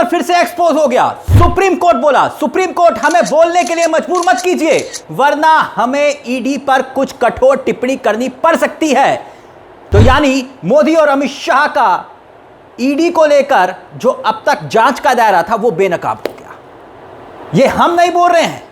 बार फिर से एक्सपोज हो गया। सुप्रीम कोर्ट बोला, सुप्रीम कोर्ट हमें बोलने के लिए मजबूर मत कीजिए वरना हमें ईडी पर कुछ कठोर टिप्पणी करनी पड़ सकती है। तो यानी मोदी और अमित शाह का ईडी को लेकर जो अब तक जांच का दायरा था वो बेनकाब हो गया। ये हम नहीं बोल रहे हैं,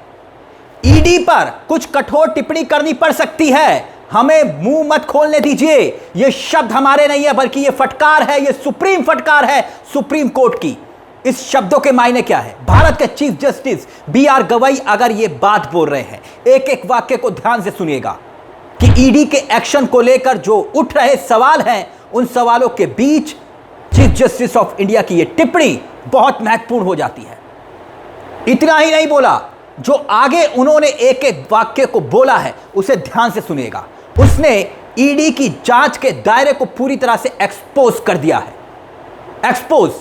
ईडी पर कुछ कठोर टिप्पणी करनी पड़ सकती है, हमें मुंह मत खोलने दीजिए। ये शब्द हमारे नहीं है बल्कि ये फटकार है, ये सुप्रीम फटकार है सुप्रीम कोर्ट की। इस शब्दों के मायने क्या है? भारत के चीफ जस्टिस बी.आर. गवई अगर ये बात बोल रहे हैं, एक एक वाक्य को ध्यान से सुनिएगा कि ईडी के एक्शन को लेकर जो उठ रहे सवाल हैं उन सवालों के बीच चीफ जस्टिस ऑफ इंडिया की ये टिप्पणी बहुत महत्वपूर्ण हो जाती है। इतना ही नहीं बोला, जो आगे उन्होंने एक एक वाक्य को बोला है उसे ध्यान से सुनिएगा। उसने ईडी की जांच के दायरे को पूरी तरह से एक्सपोज कर दिया है। एक्सपोज।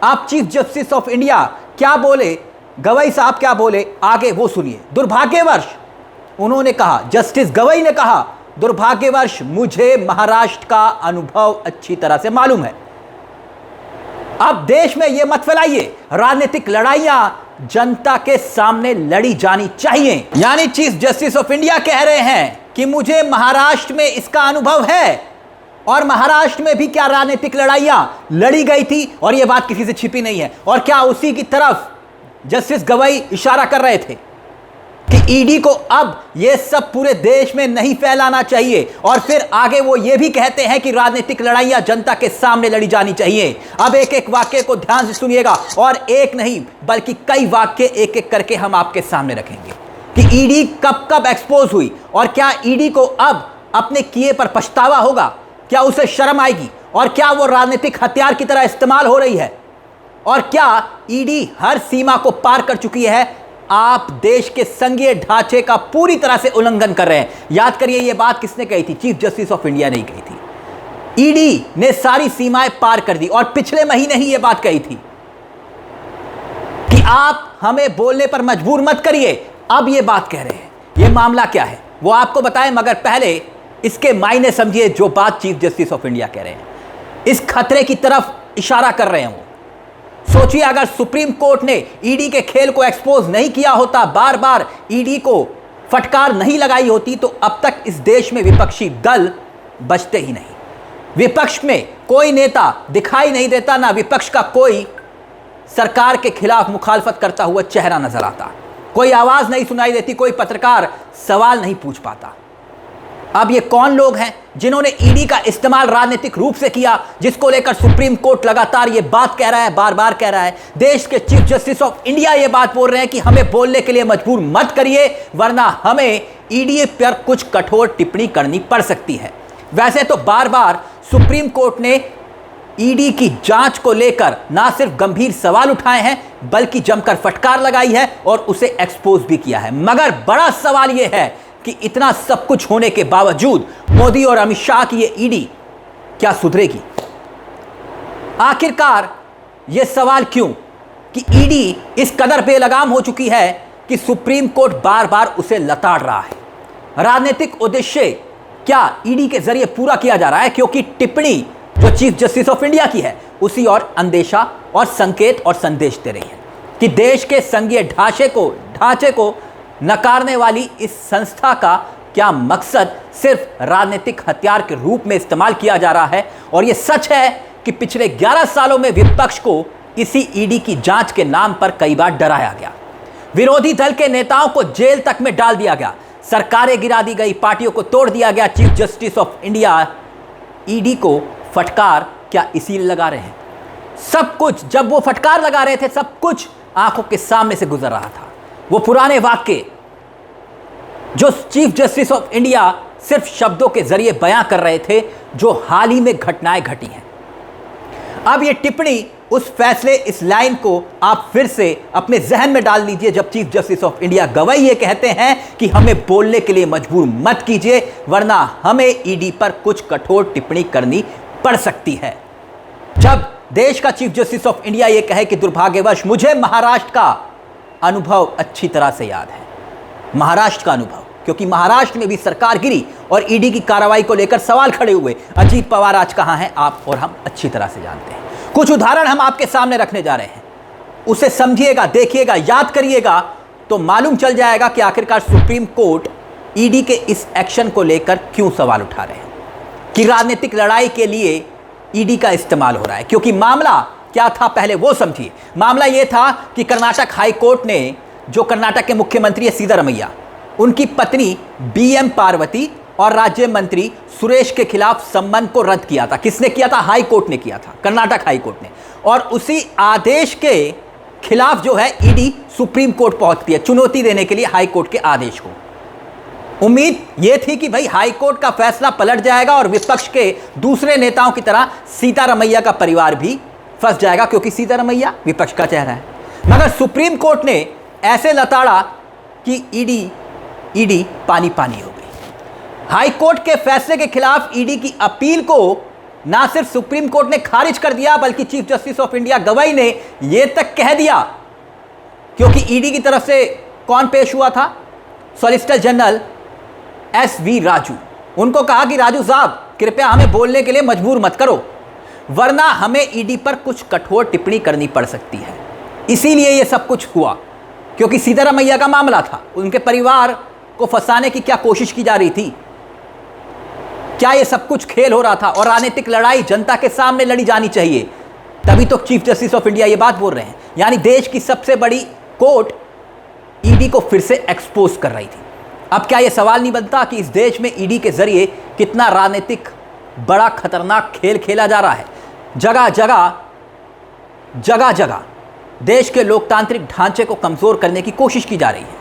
आप चीफ जस्टिस ऑफ इंडिया क्या बोले, गवई साहब क्या बोले, आगे वो सुनिए। दुर्भाग्यवश उन्होंने कहा, जस्टिस गवई ने कहा, दुर्भाग्यवश मुझे महाराष्ट्र का अनुभव अच्छी तरह से मालूम है। अब देश में यह मत फैलाइए, राजनीतिक लड़ाइयां जनता के सामने लड़ी जानी चाहिए। यानी चीफ जस्टिस ऑफ इंडिया कह रहे हैं कि मुझे महाराष्ट्र में इसका अनुभव है और महाराष्ट्र में भी क्या राजनीतिक लड़ाइयां लड़ी गई थी और यह बात किसी से छिपी नहीं है। और क्या उसी की तरफ जस्टिस गवई इशारा कर रहे थे कि ईडी को अब यह सब पूरे देश में नहीं फैलाना चाहिए। और फिर आगे वो ये भी कहते हैं कि राजनीतिक लड़ाइयां जनता के सामने लड़ी जानी चाहिए। अब एक एक वाक्य को ध्यान से सुनिएगा और एक नहीं बल्कि कई वाक्य एक एक करके हम आपके सामने रखेंगे कि ईडी कब कब एक्सपोज हुई और क्या ईडी को अब अपने किए पर पछतावा होगा, क्या उसे शर्म आएगी और क्या वो राजनीतिक हथियार की तरह इस्तेमाल हो रही है और क्या ईडी हर सीमा को पार कर चुकी है। आप देश के संघीय ढांचे का पूरी तरह से उल्लंघन कर रहे हैं। याद करिए यह बात किसने कही थी? चीफ जस्टिस ऑफ इंडिया ने कही थी। ईडी ने सारी सीमाएं पार कर दी और पिछले महीने ही यह बात कही थी कि आप हमें बोलने पर मजबूर मत करिए। अब यह बात कह रहे हैं। यह मामला क्या है वो आपको बताएं, मगर पहले इसके मायने समझिए जो बात चीफ जस्टिस ऑफ इंडिया कह रहे हैं। इस खतरे की तरफ इशारा कर रहे हैं वो। सोचिए अगर सुप्रीम कोर्ट ने ईडी के खेल को एक्सपोज नहीं किया होता, बार बार ईडी को फटकार नहीं लगाई होती, तो अब तक इस देश में विपक्षी दल बचते ही नहीं। विपक्ष में कोई नेता दिखाई नहीं देता, ना विपक्ष का कोई सरकार के खिलाफ मुखालफत करता हुआ चेहरा नजर आता, कोई आवाज नहीं सुनाई देती, कोई पत्रकार सवाल नहीं पूछ पाता। अब ये कौन लोग हैं जिन्होंने ईडी का इस्तेमाल राजनीतिक रूप से किया, जिसको लेकर सुप्रीम कोर्ट लगातार ये बात कह रहा है, बार बार कह रहा है। देश के चीफ जस्टिस ऑफ इंडिया ये बात बोल रहे हैं कि हमें बोलने के लिए मजबूर मत करिए वरना हमें ईडी पर कुछ कठोर टिप्पणी करनी पड़ सकती है। वैसे तो बार बार सुप्रीम कोर्ट ने ईडी की जांच को लेकर ना सिर्फ गंभीर सवाल उठाए हैं बल्कि जमकर फटकार लगाई है और उसे एक्सपोज भी किया है। मगर बड़ा सवाल यह है कि इतना सब कुछ होने के बावजूद मोदी और अमित शाह की ये ईडी क्या सुधरेगी? आखिरकार ये सवाल क्यों कि ईडी इस कदर बेलगाम हो चुकी है कि सुप्रीम कोर्ट बार बार उसे लताड़ रहा है। राजनीतिक उद्देश्य क्या ईडी के जरिए पूरा किया जा रहा है? क्योंकि टिप्पणी जो चीफ जस्टिस ऑफ इंडिया की है उसी और अंदेशा और संकेत और संदेश दे रही है कि देश के संघीय ढांचे को नकारने वाली इस संस्था का क्या मकसद सिर्फ राजनीतिक हथियार के रूप में इस्तेमाल किया जा रहा है। और यह सच है कि पिछले 11 सालों में विपक्ष को इसी ईडी की जांच के नाम पर कई बार डराया गया, विरोधी दल के नेताओं को जेल तक में डाल दिया गया, सरकारें गिरा दी गई, पार्टियों को तोड़ दिया गया। Chief justice of India ED को फटकार क्या इसीलिए लगा रहे हैं? सब कुछ जब वो फटकार लगा रहे थे सब कुछ आंखों के सामने से गुजर रहा था। वो पुराने वाक्य जो चीफ जस्टिस ऑफ इंडिया सिर्फ शब्दों के जरिए बयां कर रहे थे, जो हाल ही में घटनाएं घटी हैं। अब ये टिप्पणी उस फैसले, इस लाइन को आप फिर से अपने जहन में डाल लीजिए जब chief justice of India Gavai ये कहते हैं कि हमें बोलने के लिए मजबूर मत कीजिए वरना हमें ईडी पर कुछ कठोर टिप्पणी करनी पड़ सकती है। जब देश का चीफ जस्टिस ऑफ इंडिया ये कहे कि दुर्भाग्यवश मुझे महाराष्ट्र का अनुभव अच्छी तरह से याद है, महाराष्ट्र का अनुभव, क्योंकि महाराष्ट्र में भी सरकार गिरी और ईडी की कार्रवाई को लेकर सवाल खड़े हुए। अजीत पवार आज कहां हैं आप और हम अच्छी तरह से जानते हैं। कुछ उदाहरण हम आपके सामने रखने जा रहे हैं। उसे समझिएगा, देखिएगा, याद करिएगा, तो मालूम चल जाएगा कि आखिरकार सुप्रीम कोर्ट ईडी के इस एक्शन को लेकर क्यों सवाल उठा रहे हैं, कि राजनीतिक लड़ाई के लिए ईडी का इस्तेमाल हो रहा है। क्योंकि मामला क्या था पहले वो समझिए। मामला ये था कि कर्नाटक हाई कोर्ट ने, जो कर्नाटक के मुख्यमंत्री है सिद्धारमैया, उनकी पत्नी बीएम पार्वती और राज्य मंत्री सुरेश के खिलाफ सम्मन को रद्द किया था। किसने किया था? हाई कोर्ट ने किया था, कर्नाटक हाई कोर्ट ने। और उसी आदेश के खिलाफ जो है ईडी सुप्रीम कोर्ट पहुंचती है चुनौती देने के लिए हाई कोर्ट के आदेश को। उम्मीद यह थी कि भाई हाई कोर्ट का फैसला पलट जाएगा और विपक्ष के दूसरे नेताओं की तरह सीतारमैया का परिवार भी फंस जाएगा, क्योंकि सीतारमैया विपक्ष का चेहरा है। मगर सुप्रीम कोर्ट ने ऐसे लताड़ा कि ईडी पानी पानी हो गई। हाई कोर्ट के फैसले के खिलाफ ईडी की अपील को ना सिर्फ सुप्रीम कोर्ट ने खारिज कर दिया, बल्कि चीफ जस्टिस ऑफ इंडिया गवाई ने यह तक कह दिया, क्योंकि ईडी की तरफ से कौन पेश हुआ था? Solicitor general SV Raju. उनको कहा कि राजू साहब कृपया हमें बोलने के लिए मजबूर मत करो, वरना हमें ईडी पर कुछ कठोर टिप्पणी करनी पड़ सकती है। इसीलिए यह सब कुछ हुआ, क्योंकि सीतारमैया का मामला था। उनके परिवार को फंसाने की क्या कोशिश की जा रही थी? क्या यह सब कुछ खेल हो रहा था? और राजनीतिक लड़ाई जनता के सामने लड़ी जानी चाहिए, तभी तो चीफ जस्टिस ऑफ इंडिया ये बात बोल रहे हैं। यानी देश की सबसे बड़ी कोर्ट ईडी को फिर से एक्सपोज कर रही थी। अब क्या यह सवाल नहीं बनता कि इस देश में ईडी के जरिए कितना राजनीतिक बड़ा खतरनाक खेल खेला जा रहा है? जगह जगह देश के लोकतांत्रिक ढांचे को कमजोर करने की कोशिश की जा रही है,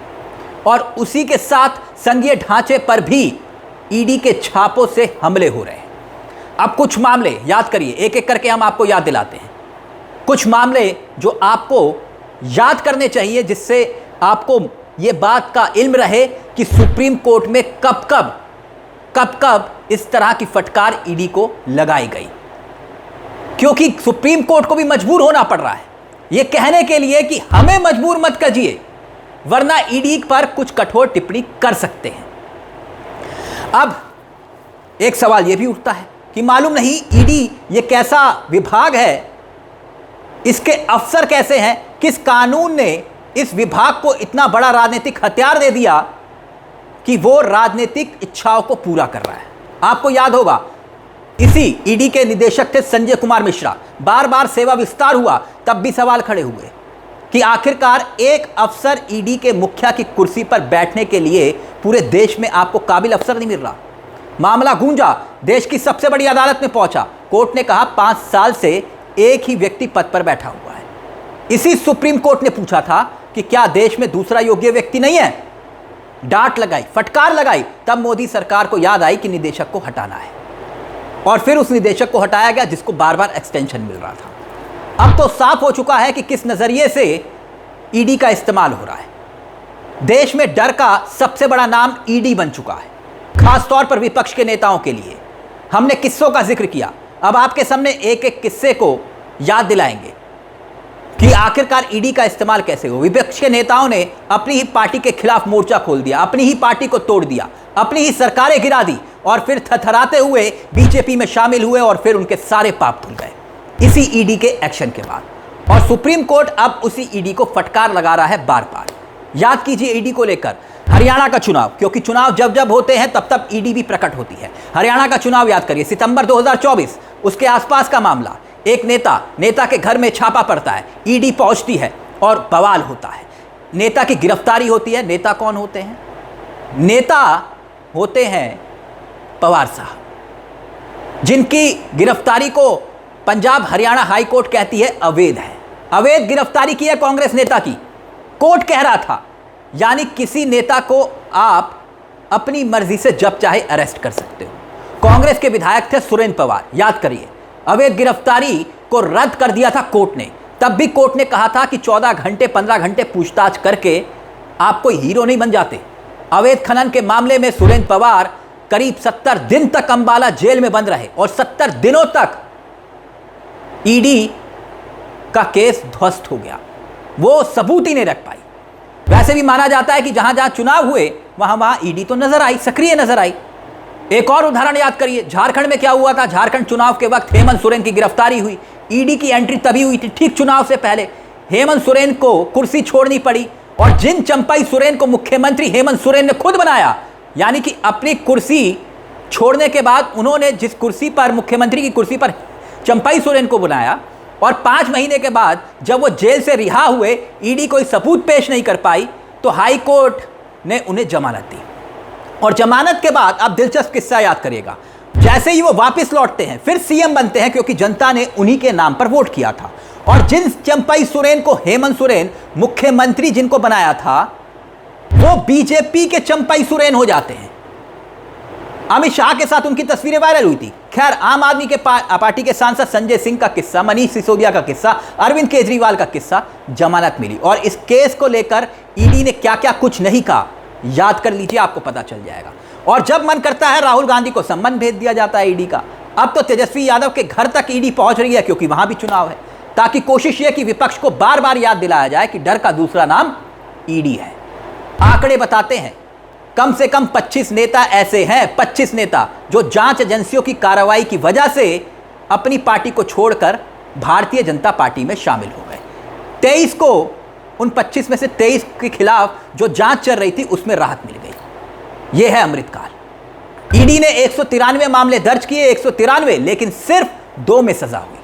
और उसी के साथ संघीय ढांचे पर भी ईडी के छापों से हमले हो रहे हैं। अब कुछ मामले याद करिए, एक एक करके हम आपको याद दिलाते हैं। कुछ मामले जो आपको याद करने चाहिए, जिससे आपको यह बात का इल्म रहे कि सुप्रीम कोर्ट में कब कब इस तरह की फटकार ईडी को लगाई गई। क्योंकि सुप्रीम कोर्ट को भी मजबूर होना पड़ रहा है यह कहने के लिए कि हमें मजबूर मत कीजिए, वरना ईडी पर कुछ कठोर टिप्पणी कर सकते हैं। अब एक सवाल यह भी उठता है कि मालूम नहीं ईडी ये कैसा विभाग है, इसके अफसर कैसे हैं, किस कानून ने इस विभाग को इतना बड़ा राजनीतिक हथियार दे दिया कि वो राजनीतिक इच्छाओं को पूरा कर रहा है। आपको याद होगा इसी ईडी के निदेशक थे संजय कुमार मिश्रा। बार बार सेवा विस्तार हुआ, तब भी सवाल खड़े हुए कि आखिरकार एक अफसर ईडी के मुखिया की कुर्सी पर बैठने के लिए पूरे देश में आपको काबिल अफसर नहीं मिल रहा। मामला गूंजा, देश की सबसे बड़ी अदालत में पहुंचा। कोर्ट ने कहा 5 साल से एक ही व्यक्ति पद पर बैठा हुआ है। इसी सुप्रीम कोर्ट ने पूछा था कि क्या देश में दूसरा योग्य व्यक्ति नहीं है? डांट लगाई, फटकार लगाई। तब मोदी सरकार को याद आई कि निदेशक को हटाना है, और फिर उस निदेशक को हटाया गया जिसको बार बार एक्सटेंशन मिल रहा था। अब तो साफ हो चुका है कि किस नजरिए से ईडी का इस्तेमाल हो रहा है। देश में डर का सबसे बड़ा नाम ईडी बन चुका है, खासतौर पर विपक्ष के नेताओं के लिए। हमने किस्सों का जिक्र किया, अब आपके सामने एक एक किस्से को याद दिलाएंगे कि आखिरकार ईडी का इस्तेमाल कैसे हो। विपक्ष के नेताओं ने अपनी ही पार्टी के खिलाफ मोर्चा खोल दिया, अपनी ही पार्टी को तोड़ दिया, अपनी ही सरकारें गिरा दी, और फिर थरथराते हुए बीजेपी में शामिल हुए, और फिर उनके सारे पाप धुल गए इसी ईडी के एक्शन के बाद। और सुप्रीम कोर्ट अब उसी ईडी को फटकार लगा रहा है बार बार। याद कीजिए ईडी को लेकर हरियाणा का चुनाव, क्योंकि चुनाव जब जब होते हैं तब तब ईडी भी प्रकट होती है। हरियाणा का चुनाव याद करिए, सितंबर 2024, उसके आसपास का मामला। एक नेता के घर में छापा पड़ता है, ईडी पहुंचती है और बवाल होता है। नेता की गिरफ्तारी होती है। नेता कौन होते हैं? नेता होते हैं पवार साहब, जिनकी गिरफ्तारी को पंजाब हरियाणा हाई कोर्ट कहती है अवैध है। अवैध गिरफ्तारी की है कांग्रेस नेता की, कोर्ट कह रहा था। यानी किसी नेता को आप अपनी मर्जी से जब चाहे अरेस्ट कर सकते हो। कांग्रेस के विधायक थे सुरेंद्र पवार, याद करिए। अवैध गिरफ्तारी को रद्द कर दिया था कोर्ट ने। तब भी कोर्ट ने कहा था कि 14 घंटे 15 घंटे पूछताछ करके आप कोई हीरो नहीं बन जाते। अवैध खनन के मामले में सुरेंद्र पवार करीब 70 दिन तक अंबाला जेल में बंद रहे, और 70 दिनों तक ईडी का केस ध्वस्त हो गया। वो सबूत ही नहीं रख पाई। वैसे भी माना जाता है कि जहां जहां चुनाव हुए वहां ईडी तो नजर आई, सक्रिय नजर आई। एक और उदाहरण याद करिए, झारखंड में क्या हुआ था। झारखंड चुनाव के वक्त हेमंत सोरेन की गिरफ्तारी हुई। ईडी की एंट्री तभी हुई थी ठीक चुनाव से पहले। हेमंत सोरेन को कुर्सी छोड़नी पड़ी और जिन चंपाई सोरेन को मुख्यमंत्री हेमंत सोरेन ने खुद बनाया, यानी कि अपनी कुर्सी छोड़ने के बाद उन्होंने जिस कुर्सी पर, मुख्यमंत्री की कुर्सी पर चंपाई सोरेन को बनाया, और 5 महीने के बाद जब वो जेल से रिहा हुए, ईडी कोई सबूत पेश नहीं कर पाई, तो हाई कोर्ट ने उन्हें जमानत दी। और जमानत के बाद आप दिलचस्प किस्सा याद करिएगा, जैसे ही वो वापस लौटते हैं फिर सीएम बनते हैं, क्योंकि जनता ने उन्हीं के नाम पर वोट किया था। और जिन चंपाई सोरेन को हेमंत सोरेन मुख्यमंत्री जिनको बनाया था, वो बीजेपी के चंपाई सोरेन हो जाते हैं। अमित शाह के साथ उनकी तस्वीरें वायरल हुई थी। खैर, आम आदमी के पार्टी के सांसद संजय सिंह का किस्सा, मनीष सिसोदिया का किस्सा, अरविंद केजरीवाल का किस्सा, जमानत मिली। और इस केस को लेकर ईडी ने क्या क्या कुछ नहीं कहा, याद कर लीजिए, आपको पता चल जाएगा। और जब मन करता है राहुल गांधी को सम्मन भेज दिया जाता है ईडी का। अब तो तेजस्वी यादव के घर तक ईडी पहुंच रही है, क्योंकि वहां भी चुनाव है, ताकि कोशिश यह कि विपक्ष को बार बार याद दिलाया जाए कि डर का दूसरा नाम ईडी है। आंकड़े बताते हैं, कम से कम 25 नेता ऐसे हैं, 25 नेता जो जांच एजेंसियों की कार्रवाई की वजह से अपनी पार्टी को छोड़कर भारतीय जनता पार्टी में शामिल हो गए। 23 को, उन 25 में से 23 के खिलाफ जो जांच चल रही थी उसमें राहत मिल गई। यह है अमृतकाल। ईडी ने 193 मामले दर्ज किए, 193, लेकिन सिर्फ 2 में सजा हुई।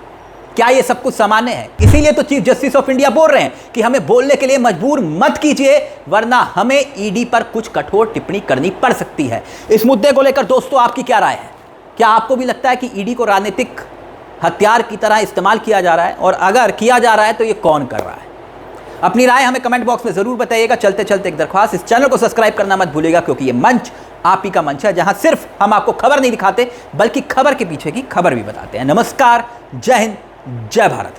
क्या यह सब कुछ सामान्य है? इसीलिए तो चीफ जस्टिस ऑफ इंडिया बोल रहे हैं कि हमें बोलने के लिए मजबूर मत कीजिए, वरना हमें ईडी पर कुछ कठोर टिप्पणी करनी पड़ सकती है। इस मुद्दे को लेकर दोस्तों आपकी क्या राय है? क्या आपको भी लगता है कि ईडी को राजनीतिक हथियार की तरह इस्तेमाल किया जा रहा है? और अगर किया जा रहा है तो ये कौन कर रहा है? अपनी राय हमें कमेंट बॉक्स में जरूर बताइएगा। चलते चलते एक दरख्वास्त, इस चैनल को सब्सक्राइब करना मत भूलिएगा, क्योंकि ये मंच आप ही का मंच है, जहां सिर्फ हम आपको खबर नहीं दिखाते, बल्कि खबर के पीछे की खबर भी बताते हैं। नमस्कार, जय हिंद, जय भारत।